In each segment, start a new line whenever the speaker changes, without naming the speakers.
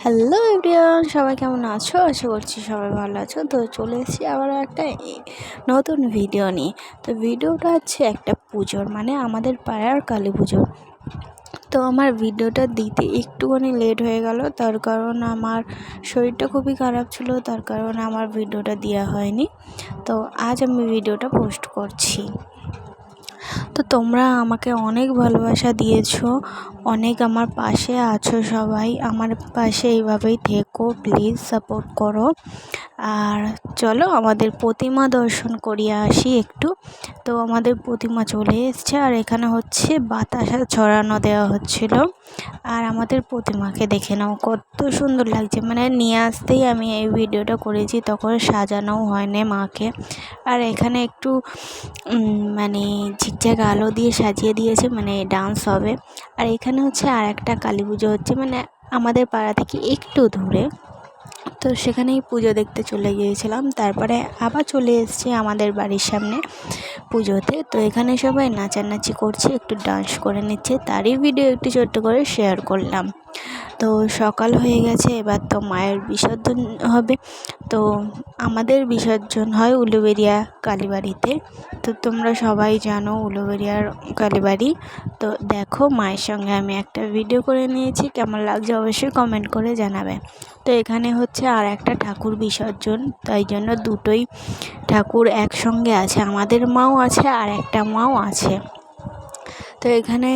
Hello everyone, সবাই কেমন আছো? আশা করছি সবাই ভালো আছো। তো চলে এসেছি আবার একটা নতুন ভিডিও নিয়ে। তো ভিডিওটা হচ্ছে একটা পুজোর, মানে আমাদের পাড়ার কালী পুজোর। তো আমার ভিডিওটা দিতে একটুখানি লেট হয়ে গেল, তার কারণ আমার শরীরটা খুবই খারাপ ছিল, তার কারণে আমার ভিডিওটা দেওয়া হয়নি। তো আজ আমি ভিডিওটা পোস্ট করছি। তো তোমরা আমাকে অনেক ভালোবাসা দিয়েছো, অনেক আমার পাশে আছো, সবাই আমার পাশে এইভাবেই থেকো, প্লিজ সাপোর্ট করো। আর চলো আমাদের প্রতিমা দর্শন করিয়ে আসি একটু। তো আমাদের প্রতিমা চলে এসছে, আর এখানে হচ্ছে বাতাসা ছড়ানো দেওয়া হচ্ছিল। আর আমাদের প্রতিমাকে দেখে নাও কত সুন্দর লাগছে, মানে নিয়ে আসতেই আমি এই ভিডিওটা করেছি, তখন সাজানোও হয়নি মাকে। আর এখানে একটু মানে ঝিকঝাক আলো দিয়ে সাজিয়ে দিয়েছে, মানে ডান্স হবে। আর এখানে হচ্ছে আর একটা কালী পুজো হচ্ছে, মানে আমাদের পাড়া থেকে একটু দূরে। তো সেখানেই পুজো দেখতে চলে গিয়েছিলাম, তারপরে আবার চলে এসেছি আমাদের বাড়ির সামনে পুজোতে। তো এখানে সবাই নাচানাচি করছে, একটু ডান্স করে নিচ্ছে, তারই ভিডিও একটু ছোট্ট করে শেয়ার করলাম। তো সকাল হয়ে গেছে, এবার তো মায়ের বিসর্জন হবে। তো আমাদের বিসর্জন হয় উলুবেড়িয়া কালীবাড়িতে। তো তোমরা সবাই জানো উলুবেড়িয়ার কালীবাড়ি। তো দেখো মায়ের সঙ্গে আমি একটা ভিডিও করে নিয়েছি, কেমন লাগছে অবশ্যই কমেন্ট করে জানাবে। তো এখানে হচ্ছে আর একটা ঠাকুর বিসর্জন, তাই জন্য দুটোই ঠাকুর একসঙ্গে আছে, আমাদের মাও আছে আর একটা মাও আছে। তো এখানে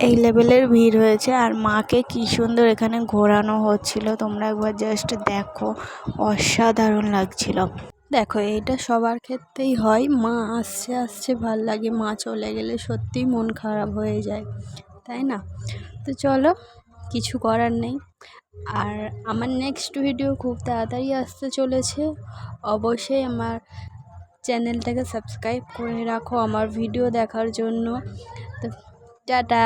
এই লেভেলের ভিড় হয়েছে, আর মাকে কি সুন্দর এখানে ঘোরানো হচ্ছিল, তোমরা একবার জাস্ট দেখো, অসাধারণ লাগছিল। দেখো এটা সবার ক্ষেত্রেই হয়, মা আসছে আসছে ভাল লাগে, মা চলে গেলে সত্যিই মন খারাপ হয়ে যায়, তাই না? তো চলো, কিছু করার নেই। আর আমার নেক্সট ভিডিও খুব তাড়াতাড়ি আসতে চলেছে, অবশ্যই আমার চ্যানেলটাকে সাবস্ক্রাইব করে রাখো আমার ভিডিও দেখার জন্য। তো টাটা।